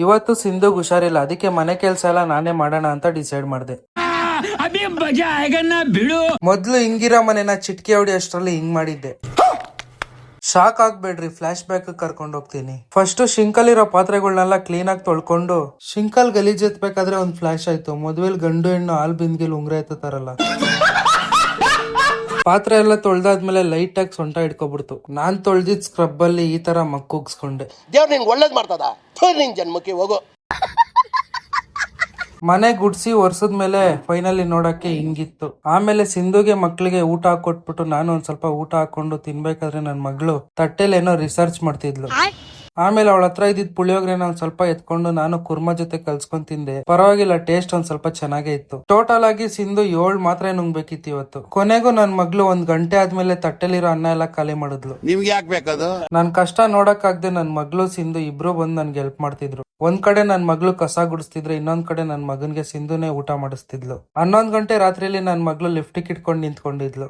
ಇವತ್ತು ಸಿಂಧುಗ್ ಹುಷಾರಿಲ್ಲ, ಅದಕ್ಕೆ ಮನೆ ಕೆಲ್ಸ ಎಲ್ಲ ನಾನೇ ಮಾಡೋಣ ಅಂತ ಡಿಸೈಡ್ ಮಾಡಿದೆ. ಮೊದ್ಲು ಹಿಂಗಿರೋ ಮನೆನ ಚಿಟ್ಕಿ ಹೊಡಿ ಅಷ್ಟ್ರಲ್ಲಿ ಹಿಂಗ್ ಮಾಡಿದ್ದೆ. ಶಾಕ್ ಆಗ್ಬೇಡ್ರಿ, ಫ್ಲಾಶ್ ಬ್ಯಾಕ್ ಕರ್ಕೊಂಡು ಹೋಗ್ತೀನಿ. ಫಸ್ಟ್ ಶಿಂಕಲ್ ಇರೋ ಪಾತ್ರೆಗಳನ್ನೆಲ್ಲ ಕ್ಲೀನ್ ಆಗಿ ತೊಳ್ಕೊಂಡು, ಶಿಂಕಲ್ ಗಲೀಜ್ ಎತ್ಬೇಕಾದ್ರೆ ಒಂದ್ ಫ್ಲಾಶ್ ಆಯ್ತು. ಮದ್ವೆಲ್ ಗಂಡು ಹೆಣ್ಣು ಹಾಲ್ ಬಿಂದ್ಗಿಲ್ ಉಂಗ್ರ ಎತ್ತಾರಲ್ಲ, ಪಾತ್ರೆ ಎಲ್ಲ ತೊಳ್ದಾದ್ಮೇಲೆ ಲೈಟ್ ಆಗಿ ಸೊಂಟ ಇಟ್ಕೊಬಿಡ್ತು. ನಾನ್ ತೊಳ್ದಿದ್ ಸ್ಕ್ರಬ್ ಅಲ್ಲಿ ಈ ತರ ಮಕ್ಕುಗ್ಸ್ಕೊಂಡೆ. ದೇವ್ರ ನಿನ್ ಒಳ್ಳೇದ್ ಮಾಡ್ತದ, ನಿನ್ ಜನ್ಮಕ್ಕೆ ಹೋಗು. ಮನೆ ಗುಡ್ಸಿ ಒರ್ಸದ್ಮೇಲೆ ಫೈನಲಿ ನೋಡಕ್ಕೆ ಹಿಂಗಿತ್ತು. ಆಮೇಲೆ ಸಿಂಧುಗೆ ಮಕ್ಳಿಗೆ ಊಟ ಹಾಕೊಟ್ಬಿಟ್ಟು ನಾನು ಒಂದ್ ಸ್ವಲ್ಪ ಊಟ ಹಾಕೊಂಡು ತಿನ್ಬೇಕಾದ್ರೆ ನನ್ ಮಗಳು ತಟ್ಟೆಲ್ ಏನೋ ರಿಸರ್ಚ್ ಮಾಡ್ತಿದ್ಲು. ಆಮೇಲೆ ಅವಳ ಹತ್ರ ಇದ್ದಿದ್ ಪುಳಿಯೋಗ್ರೆನ ಒಂದ್ ಸ್ವಲ್ಪ ಎತ್ಕೊಂಡು ನಾನು ಕುರ್ಮಾ ಜೊತೆ ಕಲ್ಸ್ಕೊಂಡ್ ತಿಂದೆ. ಪರವಾಗಿಲ್ಲ, ಟೇಸ್ಟ್ ಒಂದ್ ಸ್ವಲ್ಪ ಚೆನ್ನಾಗೇ ಇತ್ತು. ಟೋಟಲ್ ಆಗಿ ಸಿಂಧು 7 ಮಾತ್ರ ನುಂಗ್ಬೇಕಿತ್ತು ಇವತ್ತು. ಕೊನೆಗೂ ನನ್ ಮಗಳು 1 ಗಂಟೆ ಆದ್ಮೇಲೆ ತಟ್ಟೆಲಿರೋ ಅನ್ನ ಎಲ್ಲ ಖಾಲಿ ಮಾಡಿದ್ಲು. ನಿಮ್ಗೆ ಯಾಕೆ ಬೇಕದು? ನನ್ ಕಷ್ಟ ನೋಡಕ್ ಆಗ್ದೆ ನನ್ ಮಗಳು ಸಿಂಧು ಇಬ್ರು ಬಂದು ನನ್ಗೆ ಹೆಲ್ಪ್ ಮಾಡ್ತಿದ್ರು. ಒಂದ್ ಕಡೆ ನನ್ ಮಗಳು ಕಸ ಗುಡಿಸ್ತಿದ್ರೆ, ಇನ್ನೊಂದ್ ಕಡೆ ನನ್ ಮಗನ್ಗೆ ಸಿಂಧುನೇ ಊಟ ಮಾಡಿಸ್ತಿದ್ಲು. 11 ಗಂಟೆ ರಾತ್ರಿಯಲ್ಲಿ ನನ್ ಮಗಳು ಲಿಫ್ಟಿಗೆ ಇಟ್ಕೊಂಡು ನಿಂತ್ಕೊಂಡಿದ್ಲು.